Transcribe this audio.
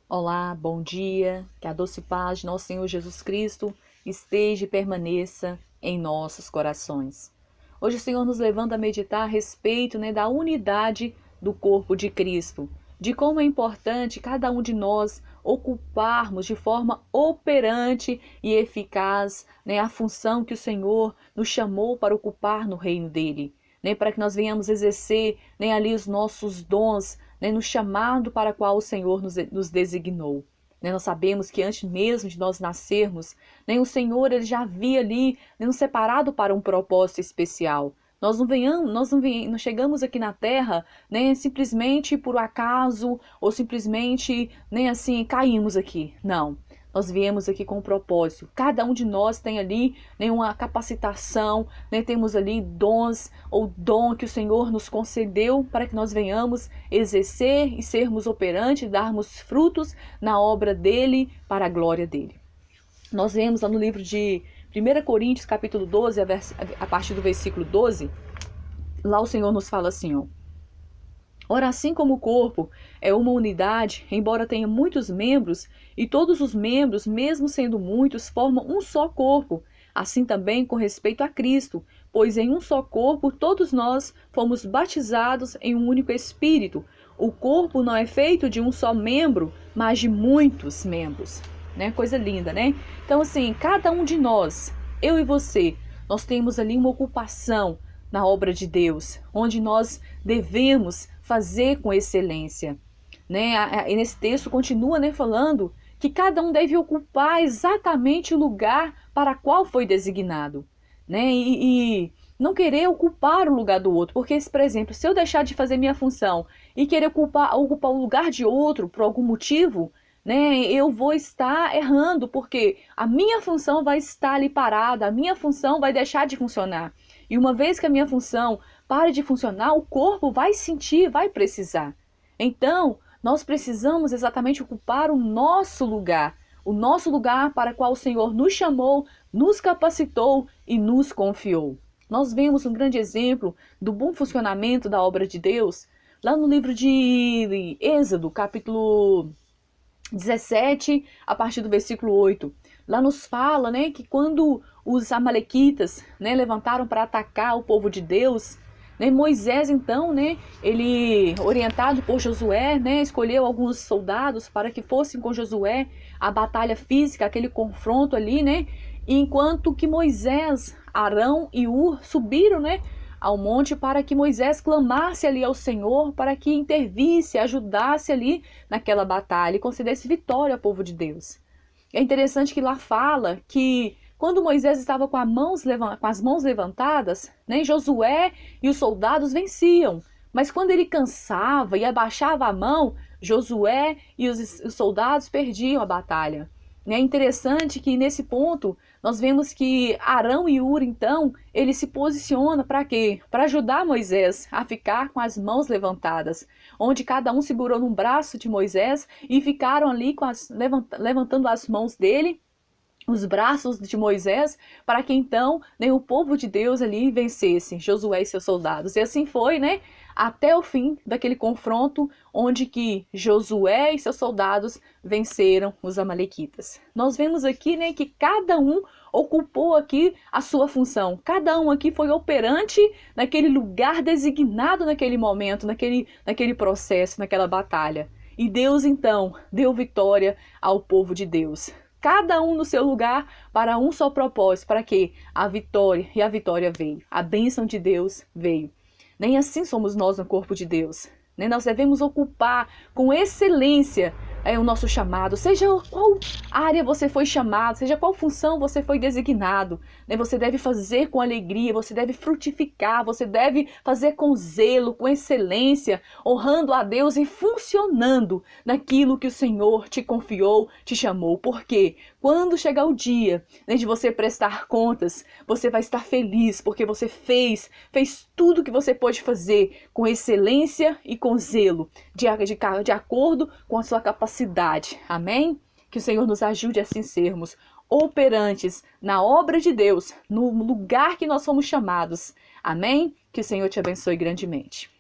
Olá, bom dia, que a doce paz de nosso Senhor Jesus Cristo esteja e permaneça em nossos corações. Hoje o Senhor nos levanta a meditar a respeito, da unidade do corpo de Cristo, de como é importante cada um de nós ocuparmos de forma operante e eficaz, a função que o Senhor nos chamou para ocupar no reino dele. Para que nós venhamos exercer ali os nossos dons, no chamado para qual o Senhor nos designou. Nós sabemos que antes mesmo de nós nascermos, o Senhor ele já havia ali nos separado para um propósito especial. Nós não chegamos aqui na Terra simplesmente por acaso ou simplesmente assim caímos aqui. Não. Nós viemos aqui com um propósito. Cada um de nós tem ali uma capacitação, temos ali dons ou dom que o Senhor nos concedeu para que nós venhamos exercer e sermos operantes, darmos frutos na obra dele para a glória dele. Nós vemos lá no livro de 1 Coríntios, capítulo 12, a partir do versículo 12, lá o Senhor nos fala assim, ó. Ora, assim como o corpo é uma unidade, embora tenha muitos membros, e todos os membros, mesmo sendo muitos, formam um só corpo, assim também com respeito a Cristo, pois em um só corpo todos nós fomos batizados em um único Espírito. O corpo não é feito de um só membro, mas de muitos membros. Coisa linda, né? Então, assim, cada um de nós, eu e você, nós temos ali uma ocupação na obra de Deus, onde nós devemos fazer com excelência. E nesse texto continua falando que cada um deve ocupar exatamente o lugar para qual foi designado. E não querer ocupar o lugar do outro, porque, por exemplo, se eu deixar de fazer minha função e querer ocupar o lugar de outro por algum motivo, eu vou estar errando, porque a minha função vai estar ali parada, a minha função vai deixar de funcionar. E uma vez que a minha função pare de funcionar, o corpo vai sentir, vai precisar. Então, nós precisamos exatamente ocupar o nosso lugar para o qual o Senhor nos chamou, nos capacitou e nos confiou. Nós vemos um grande exemplo do bom funcionamento da obra de Deus lá no livro de Êxodo, capítulo 17, a partir do versículo 8. Lá nos fala que quando os amalequitas levantaram para atacar o povo de Deus, Moisés então, ele orientado por Josué, escolheu alguns soldados para que fossem com Josué a batalha física, aquele confronto ali, enquanto que Moisés, Arão e Ur subiram, ao monte para que Moisés clamasse ali ao Senhor, para que intervisse, ajudasse ali naquela batalha e concedesse vitória ao povo de Deus. É interessante que lá fala que quando Moisés estava com as mãos levantadas, Josué e os soldados venciam. Mas quando ele cansava e abaixava a mão, Josué e os soldados perdiam a batalha. É interessante que nesse ponto nós vemos que Arão e Ur, então, ele se posiciona para quê? Para ajudar Moisés a ficar com as mãos levantadas, onde cada um segurou num braço de Moisés e ficaram ali levantando as mãos dele, os braços de Moisés, para que então o povo de Deus ali vencesse Josué e seus soldados. E assim foi, até o fim daquele confronto, onde que Josué e seus soldados venceram os amalequitas. Nós vemos aqui que cada um ocupou aqui a sua função. Cada um aqui foi operante naquele lugar designado naquele momento, naquele processo, naquela batalha. E Deus então deu vitória ao povo de Deus. Cada um no seu lugar para um só propósito, para que a vitória veio, a bênção de Deus veio. Nem assim somos nós no corpo de Deus. Nós devemos ocupar com excelência o nosso chamado, seja qual área você foi chamado, seja qual função você foi designado. Você deve fazer com alegria, você deve frutificar, você deve fazer com zelo, com excelência, honrando a Deus e funcionando naquilo que o Senhor te confiou, te chamou. Porque quando chegar o dia de você prestar contas, você vai estar feliz, porque você fez tudo que você pôde fazer com excelência e com zelo, de acordo com a sua capacidade. Amém? Que o Senhor nos ajude a assim sermos operantes na obra de Deus, no lugar que nós fomos chamados. Amém? Que o Senhor te abençoe grandemente.